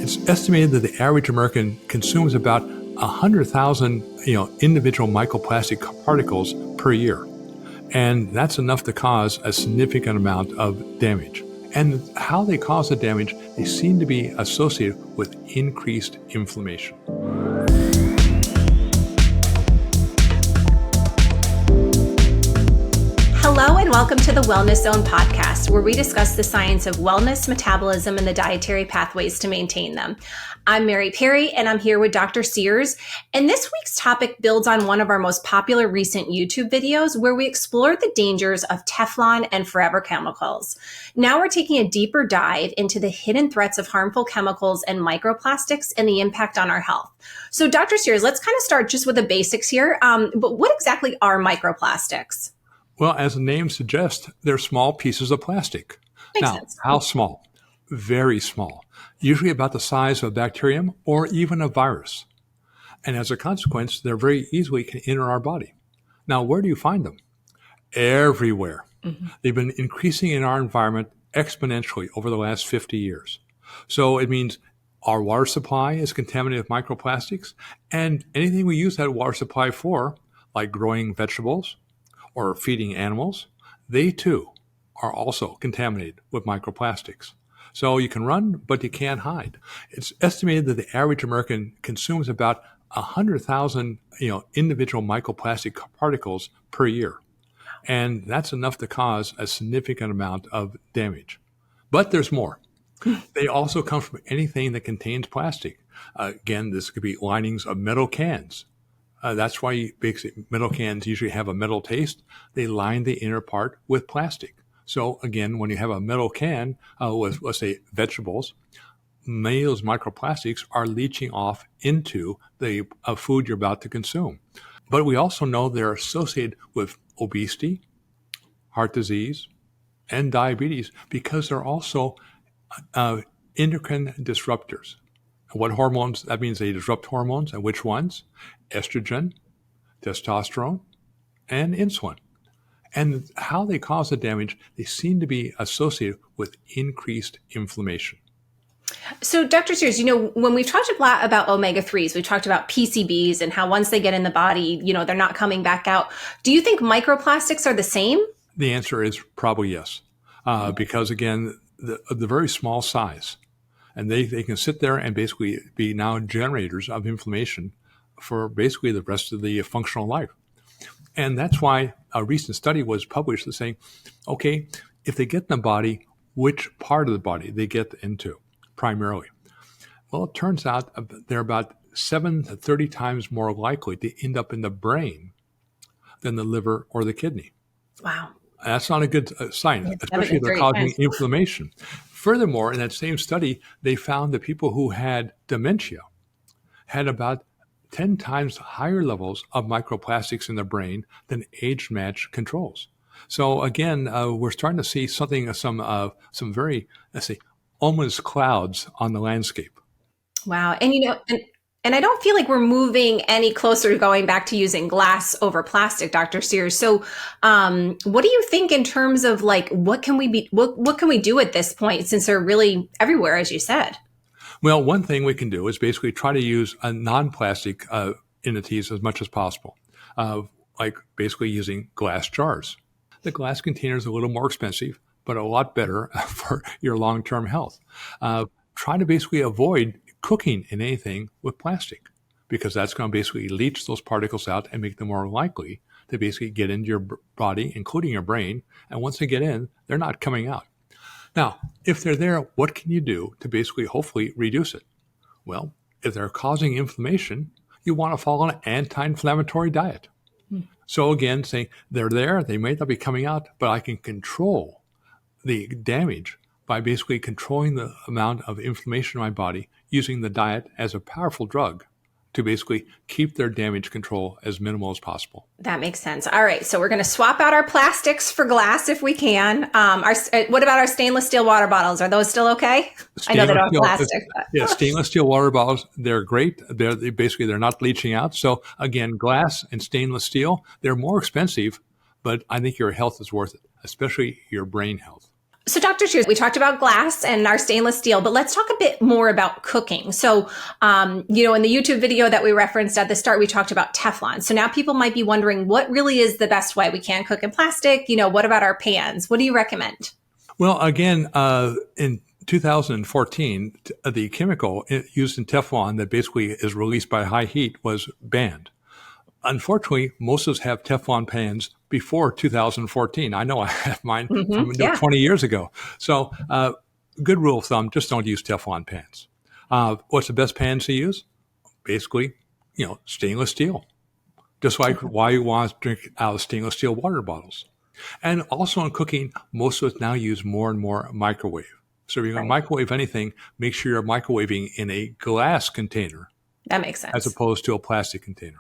It's estimated that the average American consumes about 100,000, individual microplastic particles per year. And that's enough to cause a significant amount of damage. And how they cause the damage, they seem to be associated with increased inflammation. Hello and welcome to the Wellness Zone podcast, where we discuss the science of wellness, metabolism, and the dietary pathways to maintain them. I'm Mary Perry, and I'm here with Dr. Sears. And this week's topic builds on one of our most popular recent YouTube videos, where we explored the dangers of Teflon and forever chemicals. Now we're taking a deeper dive into the hidden threats of harmful chemicals and microplastics and the impact on our health. So Dr. Sears, let's kind of start just with the basics here. But what exactly are microplastics? Well, as the name suggests, they're small pieces of plastic. Makes Now, sense. how small? Very small, usually about the size of a bacterium or even a virus. And as a consequence, they're very easily can enter our body. Now, where do you find them? Everywhere. They've been increasing in our environment exponentially over the last 50 years. So it means our water supply is contaminated with microplastics, and anything we use that water supply for, like growing vegetables, or feeding animals, they too are also contaminated with microplastics. So you can run, but you can't hide. It's estimated that the average American consumes about 100,000, individual microplastic particles per year. And that's enough to cause a significant amount of damage. But there's more. They also come from anything that contains plastic. Again, this could be linings of metal cans. That's why metal cans usually have a metal taste. They line the inner part with plastic. So again, when you have a metal can with, let's say, vegetables, many of those microplastics are leaching off into the food you're about to consume. But we also know they're associated with obesity, heart disease, and diabetes because they're also endocrine disruptors. What hormones? That means they disrupt hormones, and which ones? Estrogen, testosterone, and insulin. And how they cause the damage, they seem to be associated with increased inflammation. So, Dr. Sears, when we've talked a lot about omega-3s, we talked about PCBs and how once they get in the body, they're not coming back out. Do you think microplastics are the same? The answer is probably yes, because again, the very small size, and they can sit there and basically be now generators of inflammation for basically the rest of the functional life. And that's why a recent study was published saying, okay, if they get in the body, which part of the body they get into primarily? Well, it turns out they're about 7 to 30 times more likely to end up in the brain than the liver or the kidney. Wow. That's not a good sign, especially if they're causing inflammation. Furthermore, in that same study, they found that people who had dementia had about 10 times higher levels of microplastics in the brain than age-matched controls. So again, we're starting to see some very, let's say, ominous clouds on the landscape. Wow. And I don't feel like we're moving any closer to going back to using glass over plastic, Dr. Sears. So what do you think in terms of what can we do at this point, since they're really everywhere, as you said? Well, one thing we can do is basically try to use non-plastic entities as much as possible, like basically using glass jars. The glass container is a little more expensive, but a lot better for your long-term health. Try to basically avoid cooking in anything with plastic, because that's going to basically leach those particles out and make them more likely to basically get into your body, including your brain. And once they get in, they're not coming out. Now, if they're there, what can you do to basically hopefully reduce it? Well, if they're causing inflammation, you want to follow an anti-inflammatory diet. So again, saying they're there, they may not be coming out, but I can control the damage by basically controlling the amount of inflammation in my body using the diet as a powerful drug to basically keep their damage control as minimal as possible. That makes sense. All right. So we're going to swap out our plastics for glass if we can. What about our stainless steel water bottles? Are those still okay? I know they don't have plastic. Yeah, stainless steel water bottles, they're great. They're not leaching out. So again, glass and stainless steel, they're more expensive, but I think your health is worth it, especially your brain health. So, Dr. Sears, we talked about glass and our stainless steel, but let's talk a bit more about cooking. So, in the YouTube video that we referenced at the start, we talked about Teflon. So now people might be wondering, what really is the best way? We can't cook in plastic. What about our pans? What do you recommend? Well, again, in 2014, the chemical used in Teflon that basically is released by high heat was banned. Unfortunately, most of us have Teflon pans before 2014. I know I have mine from Yeah, 20 years ago. So good rule of thumb, just don't use Teflon pans. What's the best pans to use? Basically, stainless steel. Just like why you want to drink out of stainless steel water bottles. And also in cooking, most of us now use more and more microwave. So if you're going to microwave anything, make sure you're microwaving in a glass container that makes sense. as opposed to a plastic container.